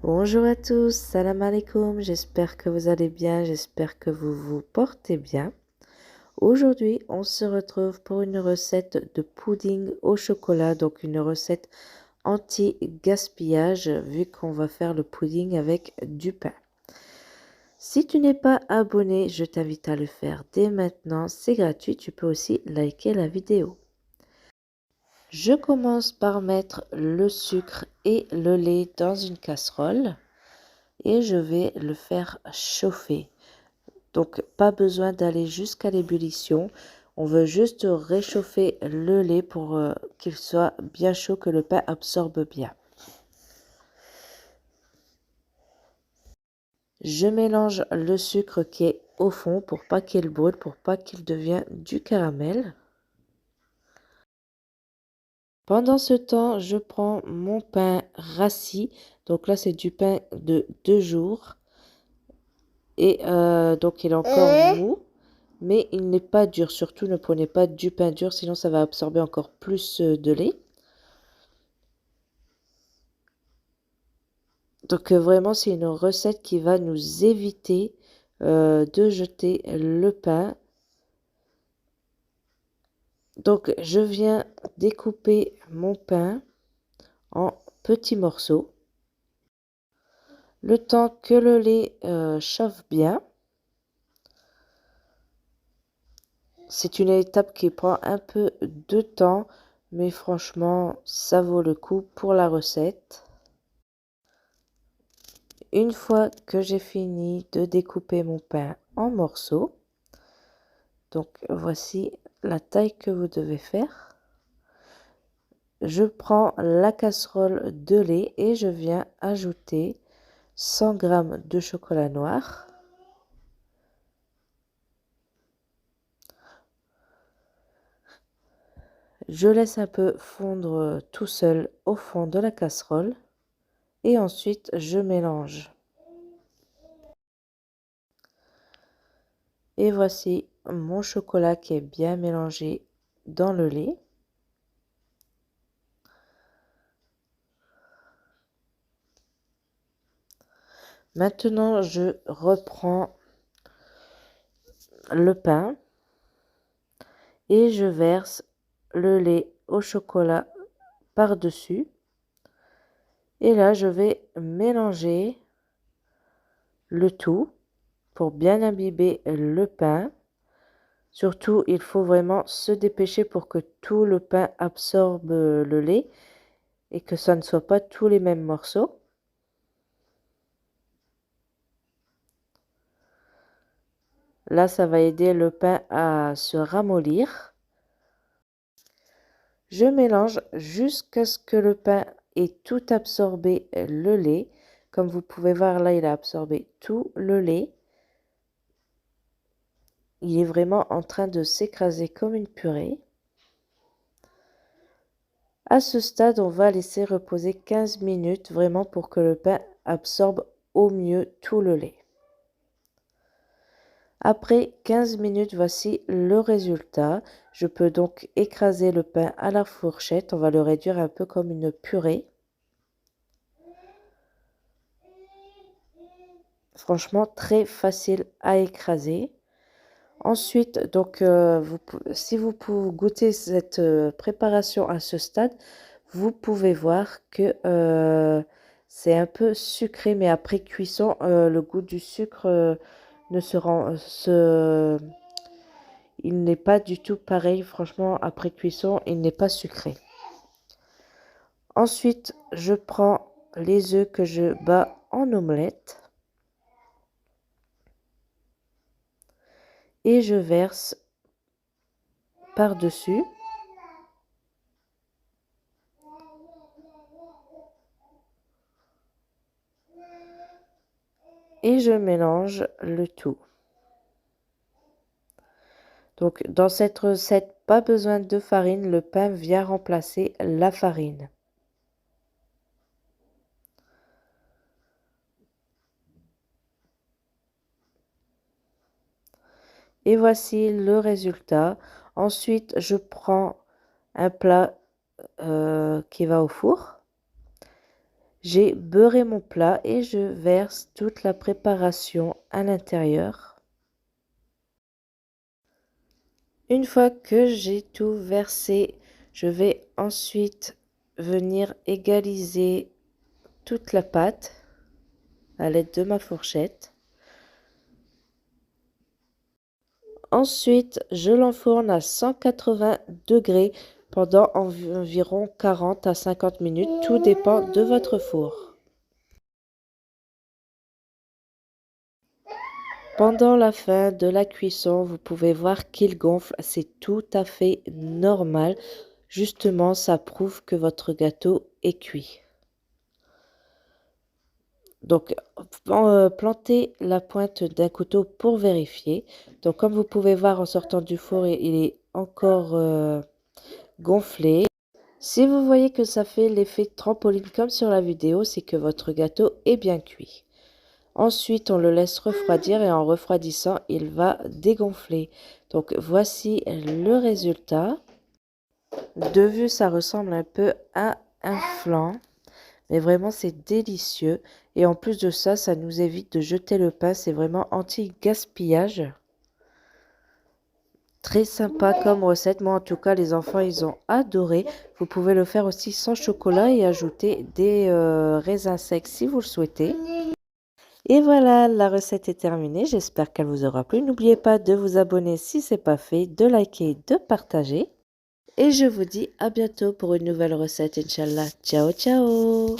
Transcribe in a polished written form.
Bonjour à tous, salam alaikum, j'espère que vous allez bien, j'espère que vous vous portez bien. Aujourd'hui, on se retrouve pour une recette de pudding au chocolat, donc une recette anti-gaspillage vu qu'on va faire le pudding avec du pain. Si tu n'es pas abonné, je t'invite à le faire dès maintenant, c'est gratuit, tu peux aussi liker la vidéo. Je commence par mettre le sucre et le lait dans une casserole. Et je vais le faire chauffer. Donc, pas besoin d'aller jusqu'à l'ébullition. On veut juste réchauffer le lait pour qu'il soit bien chaud, que le pain absorbe bien. Je mélange le sucre qui est au fond pour pas qu'il brûle, pour pas qu'il devienne du caramel. Pendant ce temps, je prends mon pain rassis. Donc là, c'est du pain de 2 jours. Et donc, il est encore mou. Mais il n'est pas dur. Surtout, ne prenez pas du pain dur, sinon ça va absorber encore plus de lait. Donc vraiment, c'est une recette qui va nous éviter de jeter le pain. Donc je viens découper mon pain en petits morceaux. Le temps que le lait chauffe bien. C'est une étape qui prend un peu de temps, mais franchement, ça vaut le coup pour la recette. Une fois que j'ai fini de découper mon pain en morceaux, donc voici la taille que vous devez faire. Je prends la casserole de lait et je viens ajouter 100 g de chocolat noir. Je laisse un peu fondre tout seul au fond de la casserole et ensuite je mélange. Et voici mon chocolat qui est bien mélangé dans le lait. Maintenant, je reprends le pain et je verse le lait au chocolat par-dessus. Et là, je vais mélanger le tout pour bien imbiber le pain. Surtout, il faut vraiment se dépêcher pour que tout le pain absorbe le lait et que ça ne soit pas tous les mêmes morceaux. Là, ça va aider le pain à se ramollir. Je mélange jusqu'à ce que le pain ait tout absorbé le lait. Comme vous pouvez voir, là, il a absorbé tout le lait. Il est vraiment en train de s'écraser comme une purée. À ce stade, on va laisser reposer 15 minutes vraiment pour que le pain absorbe au mieux tout le lait. Après 15 minutes, voici le résultat. Je peux donc écraser le pain à la fourchette. On va le réduire un peu comme une purée. Franchement, très facile à écraser. Ensuite, donc, si vous pouvez goûter cette préparation à ce stade, vous pouvez voir que c'est un peu sucré, mais après cuisson, le goût du sucre ne se rend, il n'est pas du tout pareil. Franchement, après cuisson, il n'est pas sucré. Ensuite, je prends les œufs que je bats en omelette et je verse par-dessus. Et je mélange le tout. Donc dans cette recette, pas besoin de farine, le pain vient remplacer la farine. Et voici le résultat. Ensuite, je prends un plat qui va au four. J'ai beurré mon plat et je verse toute la préparation à l'intérieur. Une fois que j'ai tout versé, je vais ensuite venir égaliser toute la pâte à l'aide de ma fourchette. Ensuite, je l'enfourne à 180 degrés pendant environ 40 à 50 minutes. Tout dépend de votre four. Pendant la fin de la cuisson, vous pouvez voir qu'il gonfle. C'est tout à fait normal. Justement, ça prouve que votre gâteau est cuit. Donc, plantez la pointe d'un couteau pour vérifier. Donc, comme vous pouvez voir en sortant du four, il est encore gonflé. Si vous voyez que ça fait l'effet trampoline comme sur la vidéo, c'est que votre gâteau est bien cuit. Ensuite, on le laisse refroidir et en refroidissant, il va dégonfler. Donc, voici le résultat. De vue, ça ressemble un peu à un flan. Mais vraiment, c'est délicieux. Et en plus de ça, ça nous évite de jeter le pain. C'est vraiment anti-gaspillage. Très sympa comme recette. Moi, en tout cas, les enfants, ils ont adoré. Vous pouvez le faire aussi sans chocolat et ajouter des raisins secs si vous le souhaitez. Et voilà, la recette est terminée. J'espère qu'elle vous aura plu. N'oubliez pas de vous abonner si ce n'est pas fait, de liker, de partager. Et je vous dis à bientôt pour une nouvelle recette, Inch'Allah. Ciao, ciao!